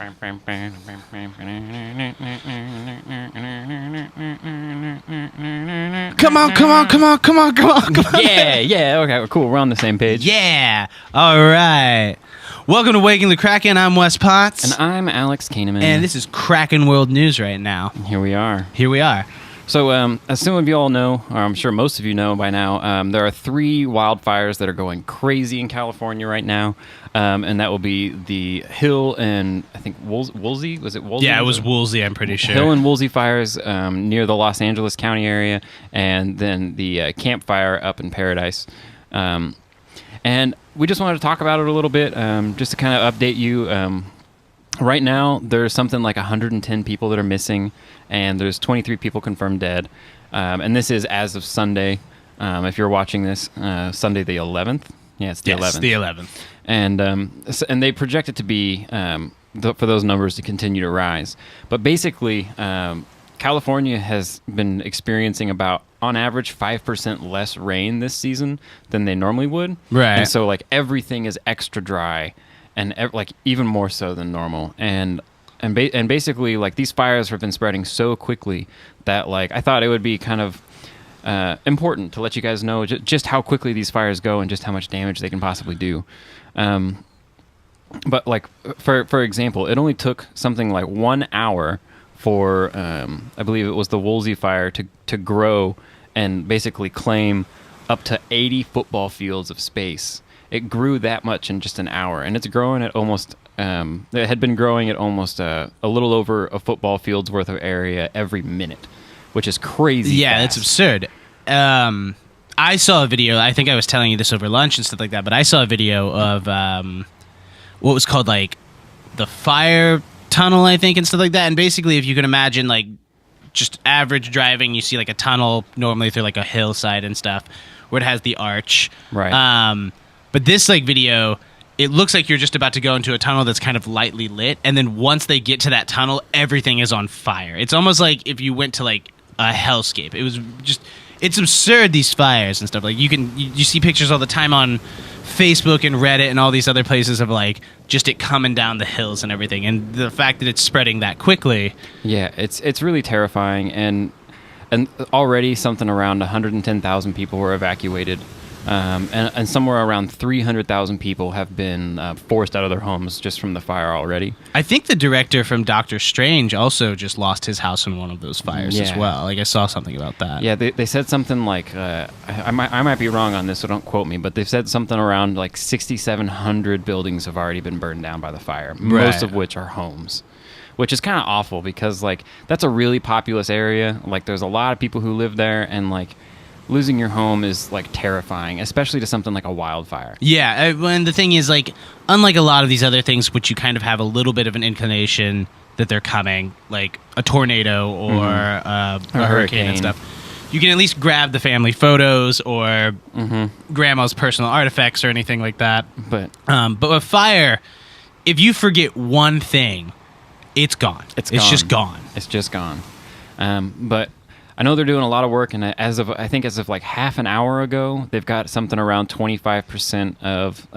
Come on. Yeah. Okay, cool. We're on the same page. Yeah. All right. Welcome to Waking the Kraken. I'm Wes Potts. And I'm Alex Kahneman. And this is Kraken World News right now. Here we are. So, as some of you all know, or I'm sure most of you know by now, there are 3 wildfires that are going crazy in California right now. And that will be the Hill and, I think, Woolsey? Was it Woolsey? Yeah, it was Woolsey, I'm pretty sure. Hill and Woolsey fires near the Los Angeles County area, and then the Camp Fire up in Paradise. And we just wanted to talk about it a little bit, just to kind of update you. Right now, there's something like 110 people that are missing, and there's 23 people confirmed dead. And this is as of Sunday. If you're watching this, Sunday the 11th. Yeah, it's the 11th. Yes, the 11th. And they project it to be, for those numbers to continue to rise. But basically, California has been experiencing about, on average, 5% less rain this season than they normally would. Right. And so, like, everything is extra dry, and like even more so than normal. And basically, like, these fires have been spreading so quickly that, like, I thought it would be kind of important to let you guys know just how quickly these fires go and just how much damage they can possibly do. But, like, for example, it only took something like 1 hour for I believe it was the Woolsey fire to grow and basically claim up to 80 football fields of space. It grew that much in just an hour, and it's growing at almost it had been growing at almost a little over a football field's worth of area every minute, which is crazy. Yeah, fast. it's absurd. I saw a video, I think I was telling you this over lunch and stuff like that, but I saw a video of what was called, like, the fire tunnel, I think, and stuff like that. And basically, if you can imagine, like, just average driving, you see, like, a tunnel normally through, like, a hillside and stuff where it has the arch. Right. But this, like, video, it looks like you're just about to go into a tunnel that's kind of lightly lit, and then once they get to that tunnel, everything is on fire. It's almost like if you went to, like, a hellscape. It was just, it's absurd, these fires and stuff. Like, you see pictures all the time on Facebook and Reddit and all these other places of, like, just it coming down the hills and everything, and the fact that it's spreading that quickly. Yeah, it's really terrifying, and already something around 110,000 people were evacuated. And somewhere around 300,000 people have been forced out of their homes just from the fire already. I think the director from Doctor Strange also just lost his house in one of those fires as well. Like, I saw something about that. Yeah, they said something like, I might be wrong on this, so don't quote me, but they've said something around like 6,700 buildings have already been burned down by the fire, most of which are homes. Which is kind of awful because, like, that's a really populous area. Like, there's a lot of people who live there, and, like, losing your home is, like, terrifying, especially to something like a wildfire. Yeah, and the thing is, like, unlike a lot of these other things, which you kind of have a little bit of an inclination that they're coming, like a tornado or a hurricane and stuff, you can at least grab the family photos or grandma's personal artifacts or anything like that. But with fire, if you forget one thing, it's gone. It's just gone. It's just gone. But I know they're doing a lot of work, and as of like half an hour ago, they've got something around 25% of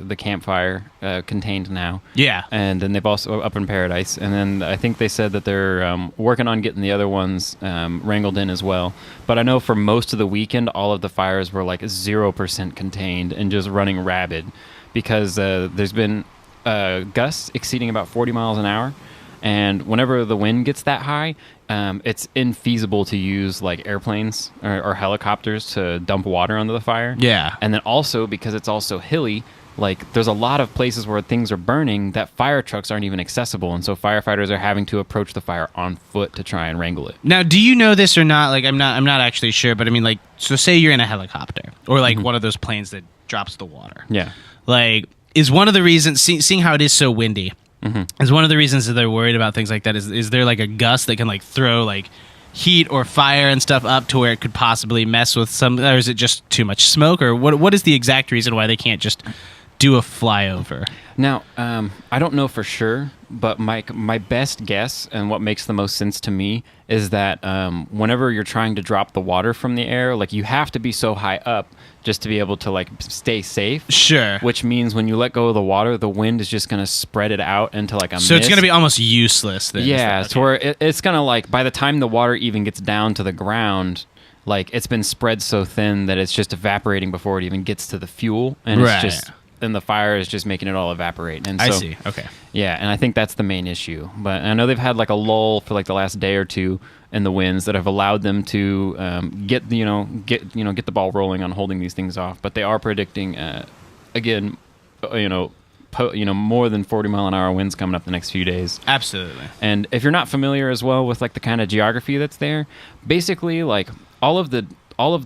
the campfire contained now. Yeah. And then they've also up in Paradise, and then I think they said that they're working on getting the other ones wrangled in as well. But I know for most of the weekend, all of the fires were like 0% contained and just running rabid because there's been gusts exceeding about 40 miles an hour. And whenever the wind gets that high, it's infeasible to use, like, airplanes or helicopters to dump water onto the fire. Yeah. And then also, because it's also hilly, like, there's a lot of places where things are burning that fire trucks aren't even accessible. And so firefighters are having to approach the fire on foot to try and wrangle it. Now, do you know this or not? Like, I'm not actually sure, but I mean, like, so say you're in a helicopter or, like, one of those planes that drops the water. Yeah. Like, is one of the reasons, seeing how it is so windy, is one of the reasons that they're worried about things like that, is there, like, a gust that can, like, throw, like, heat or fire and stuff up to where it could possibly mess with some, or is it just too much smoke, or what is the exact reason why they can't just do a flyover. Now, I don't know for sure, but my best guess and what makes the most sense to me is that whenever you're trying to drop the water from the air, like you have to be so high up just to be able to like stay safe. Sure. Which means when you let go of the water, the wind is just going to spread it out into like a mist. So it's going to be almost useless then. Yeah, so where it's going to like, by the time the water even gets down to the ground, like it's been spread so thin that it's just evaporating before it even gets to the fuel. And it's just... then the fire is just making it all evaporate. And so, I see. Okay. Yeah, and I think that's the main issue. But I know they've had like a lull for like the last day or two in the winds that have allowed them to get the ball rolling on holding these things off. But they are predicting more than 40-mile-an-hour winds coming up the next few days. Absolutely. And if you're not familiar as well with like the kind of geography that's there, basically like all of the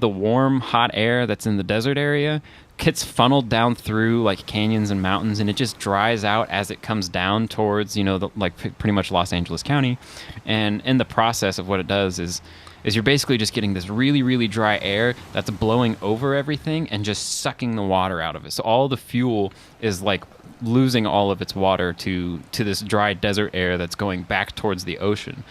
warm, hot air that's in the desert area gets funneled down through like canyons and mountains, and it just dries out as it comes down towards pretty much Los Angeles County. And in the process of what it does is you're basically just getting this really, really dry air that's blowing over everything and just sucking the water out of it. So all the fuel is like losing all of its water to this dry desert air that's going back towards the ocean,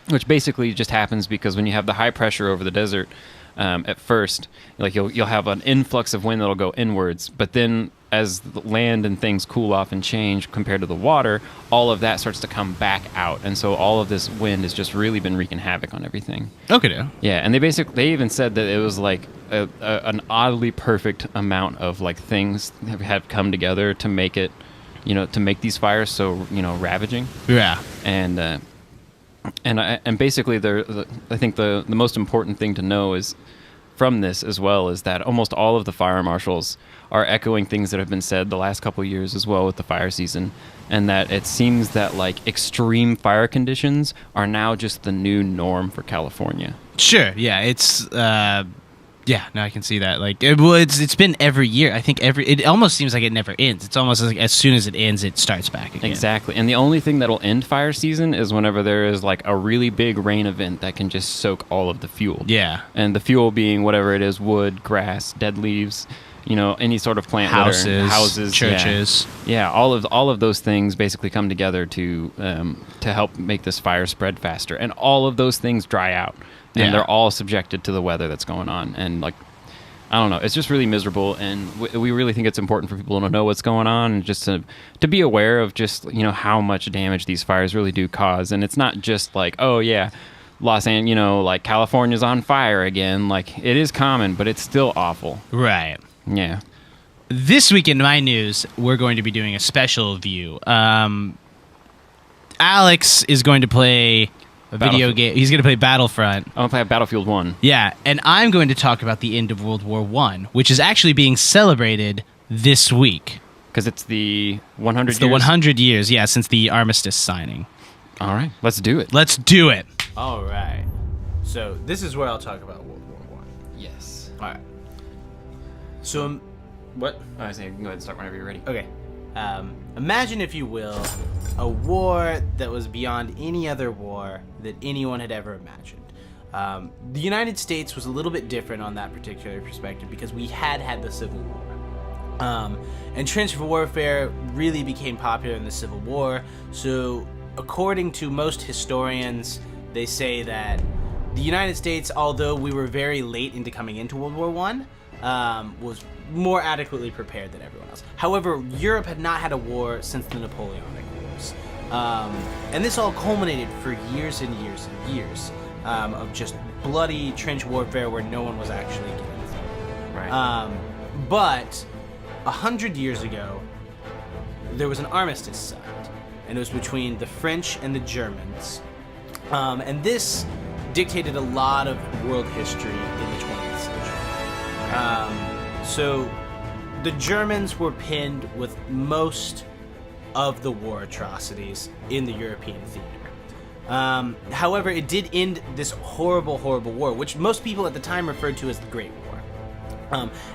which basically just happens because when you have the high pressure over the desert, at first, like you'll have an influx of wind that'll go inwards, but then as the land and things cool off and change compared to the water, all of that starts to come back out, and so all of this wind has just really been wreaking havoc on everything. Okay. Yeah, and they even said that it was like an oddly perfect amount of like things have come together to make it, to make these fires so ravaging. Yeah. And basically, I think the most important thing to know is from this as well is that almost all of the fire marshals are echoing things that have been said the last couple of years as well with the fire season, and that it seems that like extreme fire conditions are now just the new norm for California. Sure. Yeah. It's. Yeah, no, I can see that. Like, it's been every year. I think it almost seems like it never ends. It's almost like as soon as it ends, it starts back again. Exactly. And the only thing that'll end fire season is whenever there is like a really big rain event that can just soak all of the fuel. Yeah. And the fuel being whatever it is, wood, grass, dead leaves, any sort of plant houses, churches. Yeah, all of those things basically come together to help make this fire spread faster. And all of those things dry out. And they're all subjected to the weather that's going on. And, like, I don't know. It's just really miserable. And we really think it's important for people to know what's going on and just to be aware of just, how much damage these fires really do cause. And it's not just like, oh, yeah, Los Angeles, like, California's on fire again. Like, it is common, but it's still awful. Right. Yeah. This week in my news, we're going to be doing a special view. Alex is going to play... a video game. He's going to play Battlefront. I'm going to play Battlefield 1. Yeah, and I'm going to talk about the end of World War I, which is actually being celebrated this week. Because it's the 100 years? It's the 100 years, yeah, since the armistice signing. All right, let's do it. Let's do it. All right. So this is where I'll talk about World War I. Yes. All right. So, what? Oh, I say, go ahead and start whenever you're ready. Okay. Imagine, if you will, a war that was beyond any other war that anyone had ever imagined. The United States was a little bit different on that particular perspective because we had the Civil War. And trench warfare really became popular in the Civil War. So, according to most historians, they say that the United States, although we were very late into coming into World War I, was more adequately prepared than everyone else. However, Europe had not had a war since the Napoleonic Wars. And this all culminated for years and years and years of just bloody trench warfare where no one was actually getting through. Right. But 100 years ago, there was an armistice signed, and it was between the French and the Germans. And this dictated a lot of world history in the 20th century. So the Germans were pinned with most of the war atrocities in the European theater. However, it did end this horrible, horrible war, which most people at the time referred to as the Great War.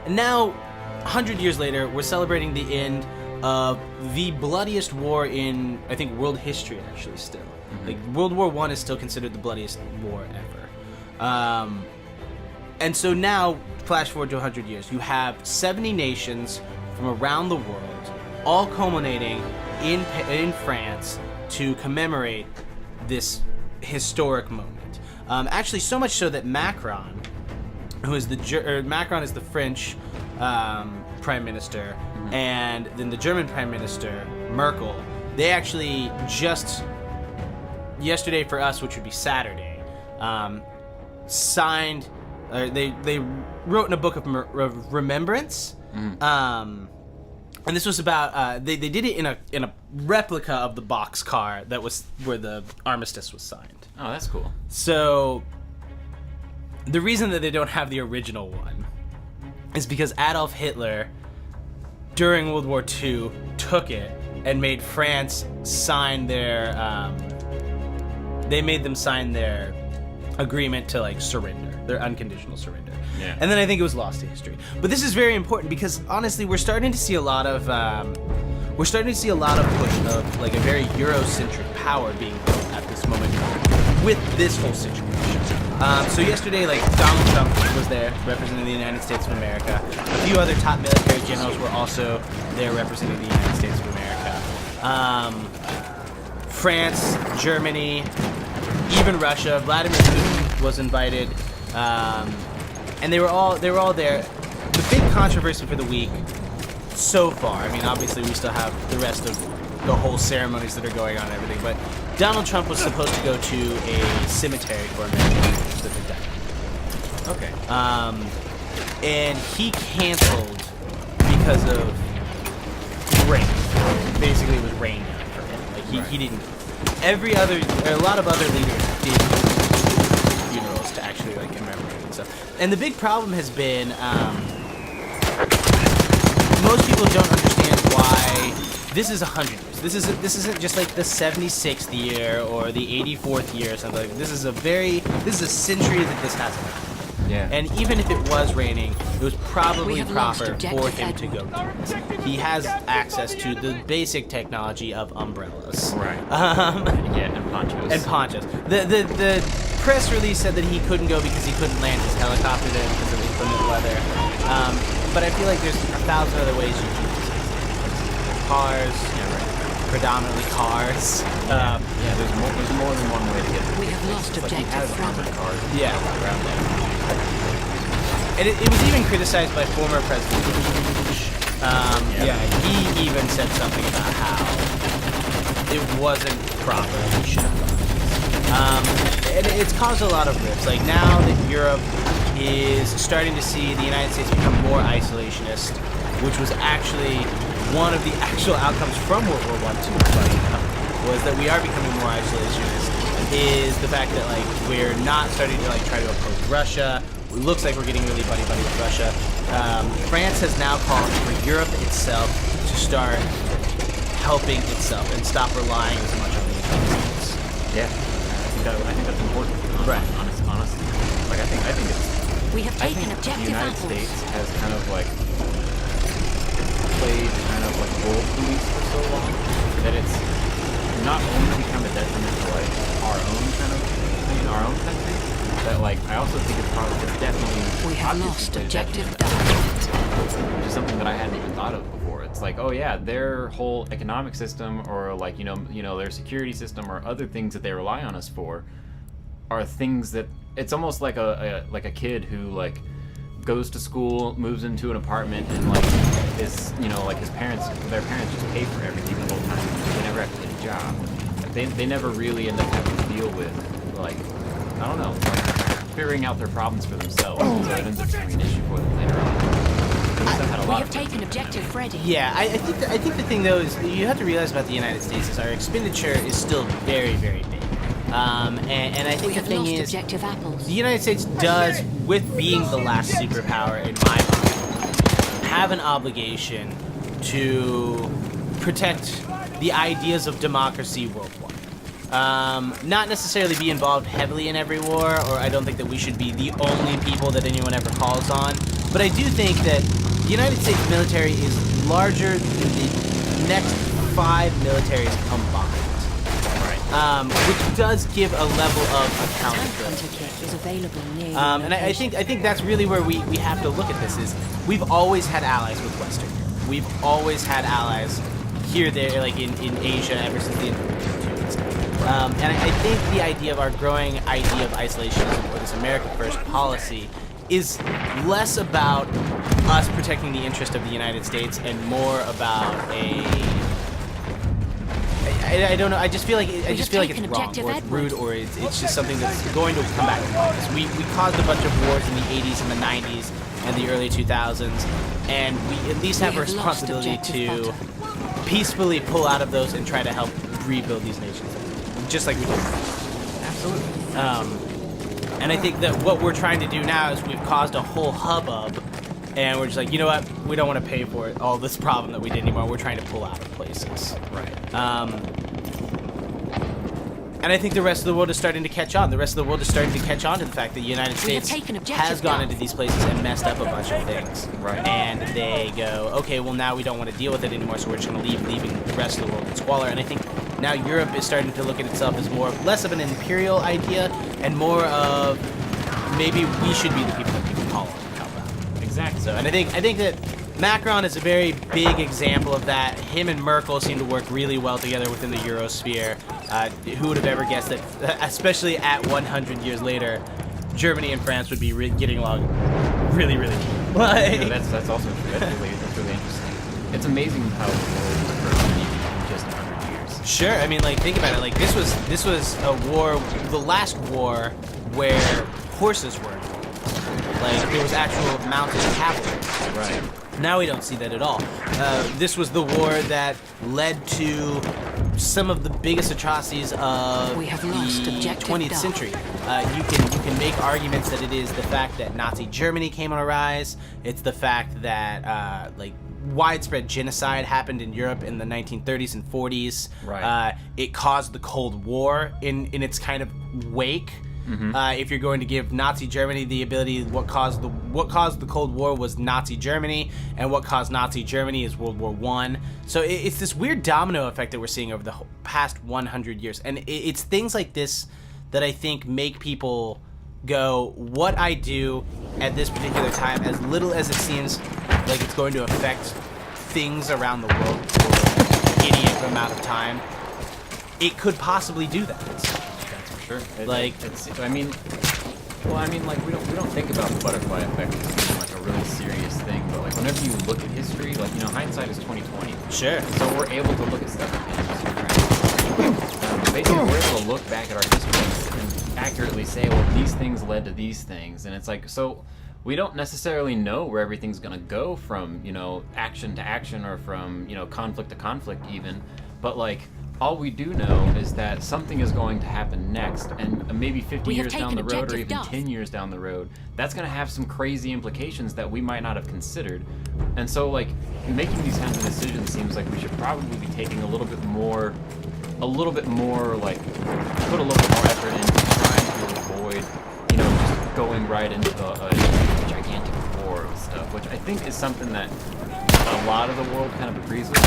And now, 100 years later, we're celebrating the end of the bloodiest war in, I think, world history, actually, still. Mm-hmm. Like, World War I is still considered the bloodiest war ever. And so now, flash forward to 100 years, you have 70 nations from around the world, all culminating in France to commemorate this historic moment. Actually, so much so that Macron, who is Macron is the French prime minister, and then the German prime minister Merkel. They actually just yesterday for us, which would be Saturday, signed. They wrote in a book of remembrance. And this was about they did it in a replica of the boxcar that was where the armistice was signed. Oh, that's cool. So the reason that they don't have the original one is because Adolf Hitler during World War II took it and made France sign their they made them sign their agreement to like surrender, their unconditional surrender. Yeah. And then I think it was lost to history. But this is very important because honestly, we're starting to see a lot of push of like a very Eurocentric power being built at this moment with this whole situation. So yesterday, like Donald Trump was there representing the United States of America. A few other top military generals were also there representing the United States of America. France, Germany, even Russia. Vladimir Putin was invited. And they were all there. The big controversy for the week so far, I mean, obviously we still have the rest of the whole ceremonies that are going on and everything, but Donald Trump was supposed to go to a cemetery for Americans that had died. Okay. And he canceled because of rain. Basically, it was rain down for him. Like he didn't. A lot of other leaders did funerals to actually like commemorate and stuff. And the big problem has been most people don't understand why this is 100 years. This isn't just like the 76th year or the 84th year or something. This is a century that this hasn't happened. Yeah. And even if it was raining, it was probably proper for him to go do this. He has access to the basic technology of umbrellas. Right. And ponchos. And ponchos. The press release said that he couldn't go because he couldn't land his helicopter there because of inclement weather. But I feel like there's 1,000 other ways you can do this. Cars. Yeah, right. Predominantly cars. There's more than one way to get there. We have lost objective armored cars. Yeah. Around there. And it was even criticized by former President Bush. He even said something about how it wasn't proper. He should have done this. And it's caused a lot of rifts. Like now that Europe is starting to see the United States become more isolationist, which was actually one of the actual outcomes from World War I too, was that we are becoming more isolationist, is the fact that like we're not starting to like try to oppose Russia. It looks like we're getting really buddy-buddy with Russia. France has now called for Europe itself to start helping itself and stop relying as much on the United States. Yeah, I think that's important. Right. Honestly, like I think it's. We have taken the objective United apples. States has kind of like played kind of like world police for so long that it's not only become a detriment to like our own kind of our own country, that like I also think it's probably definitely We have lost objective dominant. which is something that I hadn't even thought of before. It's like, oh yeah, their whole economic system or like you know their security system or other things that they rely on us for are things that it's almost like a kid who like goes to school, moves into an apartment, and like is like their parents just pay for everything the whole time. They never have to get a job. Like, they never really end up having to deal with like I don't know, like figuring out their problems for themselves. So it ends up becoming an issue for them later on. We have taken objective Freddy. Yeah, I think the thing though is you have to realize about the United States is our expenditure is still very, very big. And I think the thing is, objective apples. the United States does, with being the last superpower in my mind, have an obligation to protect the ideas of democracy worldwide. Not necessarily be involved heavily in every war, or I don't think that we should be the only people that anyone ever calls on. But I do think that the United States military is larger than the next 5 militaries combined. Which does give a level of accountability. Tank Hunter kit is available near And I think that's really where we have to look at this is we've always had allies with Western Europe. we've always had allies here, there, like in Asia ever since the and I think the idea of our growing idea of isolationism or this America First policy is less about us protecting the interest of the United States and more about I don't know. I just feel like it's wrong, or it's rude, or it's just something that's going to come back to haunt us. We caused a bunch of wars in the 80s and the 90s and the early 2000s, and we at least have a responsibility to peacefully pull out of those and try to help rebuild these nations, just like we did. Absolutely. And I think that what we're trying to do now is we've caused a whole hubbub, and we're just like, you know what? We don't want to pay for it, all this problem that we did anymore. We're trying to pull out of places. Right. And I think the rest of the world is starting to catch on. The rest of the world is starting to catch on to the fact that the United States has gone into these places and messed up a bunch of things. Right. And they go, okay, well, now we don't want to deal with it anymore, so we're just going to leaving the rest of the world in squalor. And I think now Europe is starting to look at itself as less of an imperial idea and more of maybe we should be the people that people call on and help out. Exactly. So, and I think that Macron is a very big example of that. Him and Merkel seem to work really well together within the Eurosphere. Who would have ever guessed that, especially at 100 years later, Germany and France would be getting along really, really well. That's also true. That's really interesting. It's amazing how the world has grown in just 100 years. Sure. I mean, like, think about it. Like, this was a war, the last war where horses were involved. Like, there was actual mounted cavalry. Right. Now we don't see that at all. This was the war that led to some of the biggest atrocities of We have lost the objective 20th Duff. century. You can make arguments that it is the fact that Nazi Germany came on a rise. It's the fact that like widespread genocide happened in Europe in the 1930s and 40s. Right. It caused the Cold War in its kind of wake. If you're going to give Nazi Germany the ability, what caused the Cold War was Nazi Germany, and what caused Nazi Germany is World War I. So it's this weird domino effect that we're seeing over the past 100 years, and it's things like this that I think make people go, what I do at this particular time, as little as it seems like it's going to affect things around the world for any amount of time, it could possibly do that. Sure. Like, like we don't think about the butterfly effect as being like a really serious thing, but like whenever you look at history, like hindsight is 20/20. Sure. So we're able to look at stuff in history, right? Basically, we're able to look back at our history and accurately say, well, these things led to these things, and it's like so. We don't necessarily know where everything's going to go from, action to action or from, conflict to conflict even, but like. All we do know is that something is going to happen next, and maybe 50 years down the road, or even 10 years down the road, that's going to have some crazy implications that we might not have considered. And so, like, making these kinds of decisions seems like we should probably be taking a little bit more, like, put a little bit more effort into trying to avoid, just going right into a gigantic war of stuff, which I think is something that a lot of the world kind of agrees with.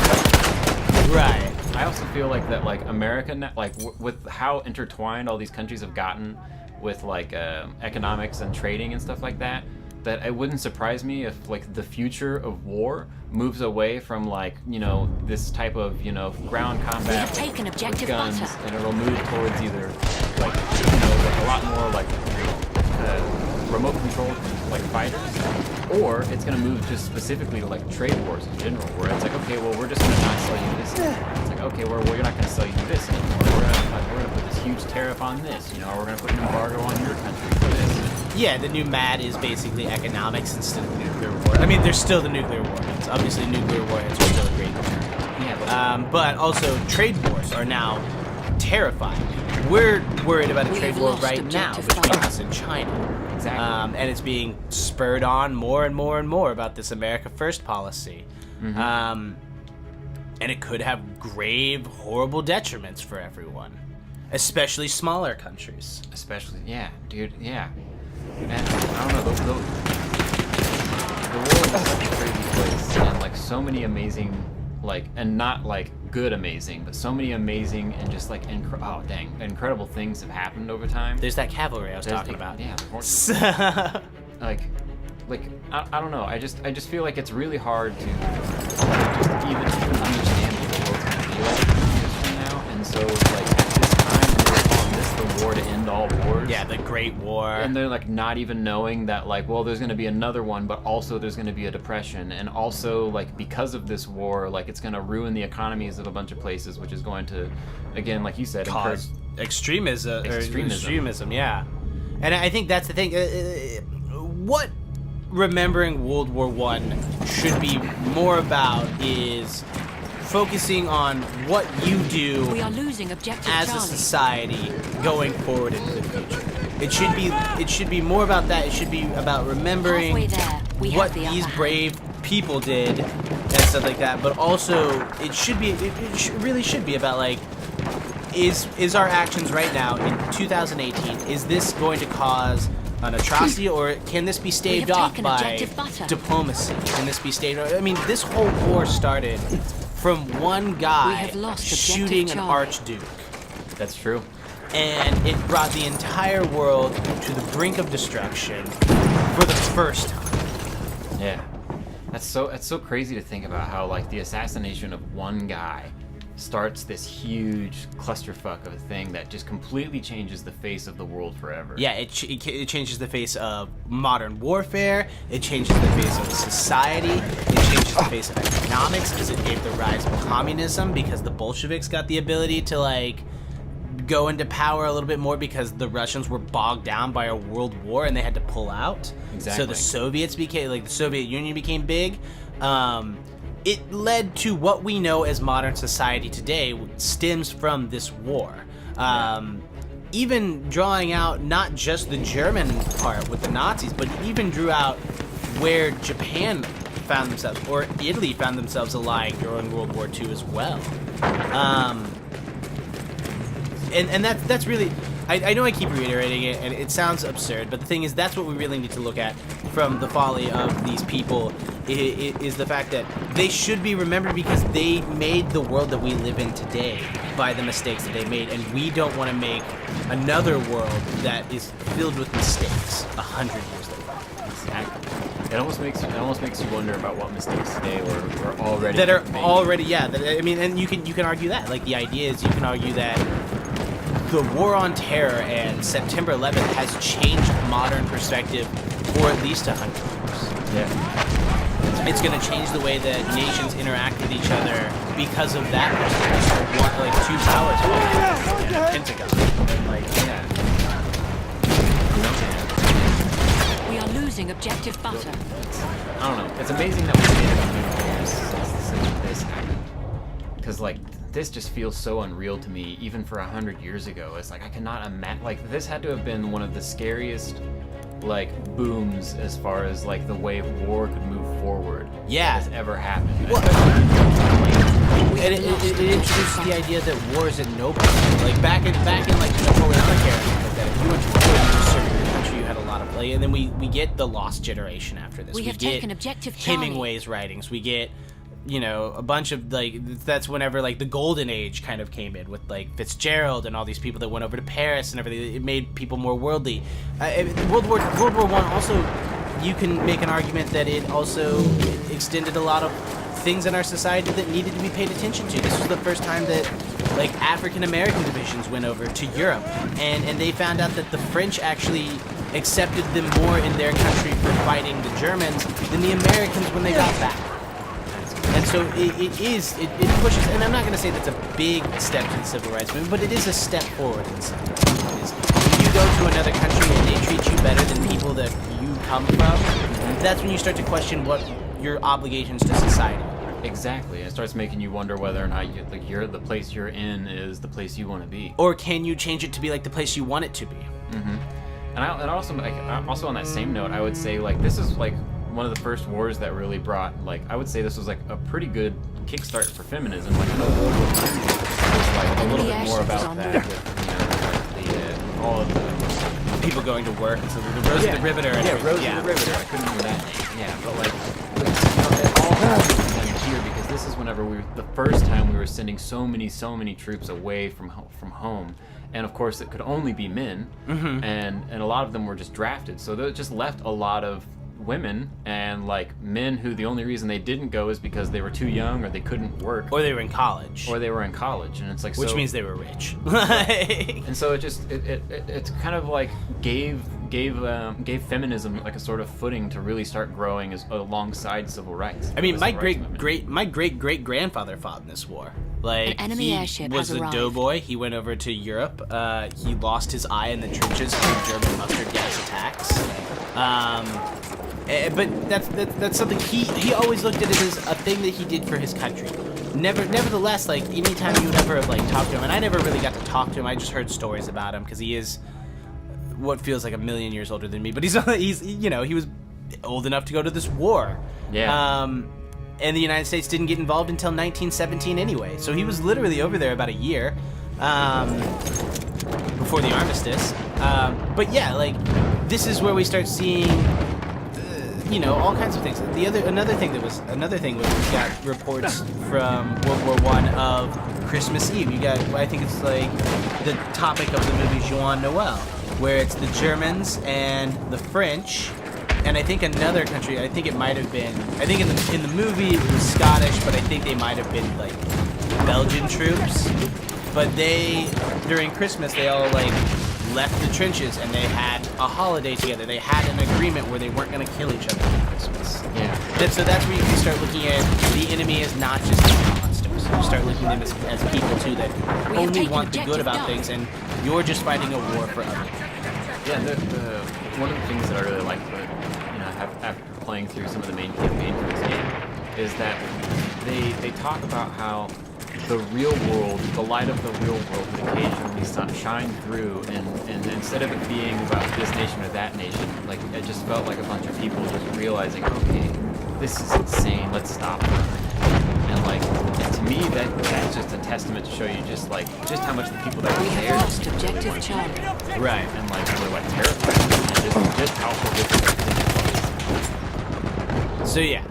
Right. I also feel like that, like America, like with how intertwined all these countries have gotten with like economics and trading and stuff like that, that it wouldn't surprise me if like the future of war moves away from like this type of ground combat with guns, and it'll move towards either like like a lot more like remote controlled like fighters, or it's going to move just specifically to like trade wars in general, where it's like, okay, well, we're just going to not sell you this anymore. It's like, okay, well, you're not going to sell you this anymore. We're going to put this huge tariff on this, or we're going to put an embargo on your country for this. Yeah, the new MAD is basically economics instead of nuclear war. I mean, there's still the nuclear warheads. Obviously, nuclear warheads are still a great thing. Yeah, but also trade wars are now terrifying. We're worried about a trade war right now between us and China. Exactly. And it's being spurred on more and more and more about this America First policy. And it could have grave, horrible detriments for everyone, especially smaller countries. Especially, yeah, dude, yeah. And I don't know, the world is such a crazy place, and like so many amazing, like, and not like good amazing, but so many amazing and just like incredible things have happened over time. There's that cavalry I was talking about. Yeah, like like I don't know. I just feel like it's really hard to just even understand what the world's gonna be like 20 years from now. And so like at this time we're calling this the war to end all wars. Yeah, the Great War. And they're like not even knowing that like, well, there's gonna be another one, but also there's gonna be a depression, and also like because of this war, like it's gonna ruin the economies of a bunch of places, which is going to, again, like you said, cause extremism. Yeah, and I think that's the thing. What remembering World War One should be more about is focusing on what you do We are losing objective as a Charlie. society going forward into the future. It should be more about that. It should be about remembering Halfway there, we what have the these upper hand. brave people did and stuff like that. But also, it should be. Really should be about like, is our actions right now in 2018? Is this going to cause an atrocity, or can this be staved have off taken by objective butter. diplomacy? Can this be staved off? I mean, this whole war started from one guy We have lost objective shooting an Charlie. archduke. That's true. And it brought the entire world to the brink of destruction for the first time. Yeah, that's so crazy to think about how like the assassination of one guy starts this huge clusterfuck of a thing that just completely changes the face of the world forever. Yeah, it changes the face of modern warfare. It changes the face of society. It changes the face of economics because it gave the rise of communism, because the Bolsheviks got the ability to like go into power a little bit more because the Russians were bogged down by a world war and they had to pull out. Exactly. So the Soviets became, like the Soviet Union became big. It led to what we know as modern society today stems from this war. Even drawing out not just the German part with the Nazis, but it even drew out where Japan found themselves, or Italy found themselves allying during World War II as well. And that's really, I know I keep reiterating it, and it sounds absurd, but the thing is, that's what we really need to look at from the folly of these people, is the fact that they should be remembered because they made the world that we live in today by the mistakes that they made, and we don't want to make another world that is filled with mistakes 100 years later. Exactly. It almost makes you wonder about what mistakes today were already That are made. already, yeah. I mean, and you can argue that. Like, the idea is you can argue that the war on terror and September 11th has changed modern perspective for at least 100 years. Yeah. It's going to change the way that nations interact with each other because of that perspective. One, like two powers, and a Pentagon, and like We are losing objective butter. I don't know. It's amazing that we made it 100 years since this happened. Because like this just feels so unreal to me, even for 100 years ago. It's like I cannot imagine. Like this had to have been one of the scariest like booms as far as like the way war could move forward. Yeah. That has ever happened. Well, and it introduced the idea that war isn't noble. Like back in like the Napoleonic era, like that, if you went to war, you were serving your country, you had a lot of play. And then we get the Lost Generation after this. We have get taken objective Charlie. Hemingway's writings. We get, you know, a bunch of like, that's whenever like the golden age kind of came in with like Fitzgerald and all these people that went over to Paris and everything. It made people more worldly. World War I also, you can make an argument that it also extended a lot of things in our society that needed to be paid attention to. This was the first time that like African American divisions went over to Europe, and they found out that the French actually accepted them more in their country for fighting the Germans than the Americans when they got back. And so it pushes, and I'm not going to say that's a big step to the civil rights movement, but it is a step forward in some ways. When you go to another country and they treat you better than people that you come from, that's when you start to question what your obligations to society are. Exactly. It starts making you wonder whether or not the place you're in is the place you want to be. Or can you change it to be like the place you want it to be? Mm-hmm. And also on that same note, I would say like this is like one of the first wars that really brought like I would say this was like a pretty good kickstart for feminism. Like the World War II was like a little bit more about that. With, you know, like all of the People going to work, and so the Rosie the Riveter. And Rosie the Riveter. I couldn't remember that name. Yeah, but like it all happened here because this is whenever the first time we were sending so many troops away from home. And of course, it could only be men, and a lot of them were just drafted. So that just left a lot of women and like men who the only reason they didn't go is because they were too young or they couldn't work Or they were in college. or they were in college, and it's like Which so, means they were rich. and so it's kind of like gave feminism like a sort of footing to really start growing alongside civil rights. I mean, The my civil rights movement. great grandfather fought in this war. Like, An enemy he airship was has a arrived. doughboy. He went over to Europe. He lost his eye in the trenches from German mustard gas attacks. But that's something he always looked at it as a thing that he did for his country. Nevertheless, like, anytime you would ever like talk to him, and I never really got to talk to him. I just heard stories about him because he is what feels like a million years older than me. But he's he was old enough to go to this war. Yeah. And the United States didn't get involved until 1917 anyway. So he was literally over there about a year before the armistice. But yeah, like, this is where we start seeing, all kinds of things. Another thing was we got reports from World War I of Christmas Eve. You got, I think it's like the topic of the movie Joan Noel, where it's the Germans and the French. And I think another country, I think it might have been, I think in the movie it was Scottish, but I think they might have been like Belgian troops. But during Christmas, they all like left the trenches and they had a holiday together. They had an agreement where they weren't going to kill each other for Christmas. Yeah. So that's where you can start looking at the enemy as not just monsters. You start looking at them as people too that We have only taken want the good objective about Duck. things, and you're just fighting a war for others. Yeah, one of the things that I really like about after playing through some of the main campaign for this game is that they talk about how the real world, the light of the real world, would occasionally shine through, and instead of it being about this nation or that nation, like it just felt like a bunch of people just realizing, okay, this is insane, let's stop. And to me, that's just a testament to show you just how much the people that We were have there lost really objective wanted to Charlie. do. Right. And were terrified, and just how horrific. So yeah,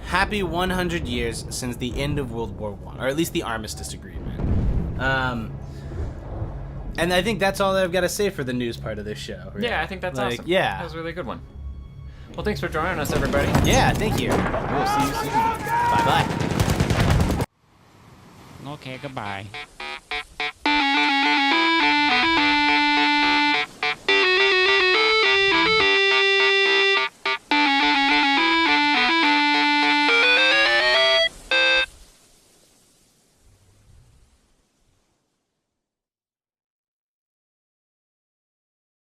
happy 100 years since the end of World War I, or at least the Armistice Agreement. And I think that's all that I've got to say for the news part of this show. Right? Yeah, I think that's awesome. Yeah. That was a really good one. Well, thanks for joining us, everybody. Yeah, thank you. We'll see you soon. Bye-bye. Okay, goodbye.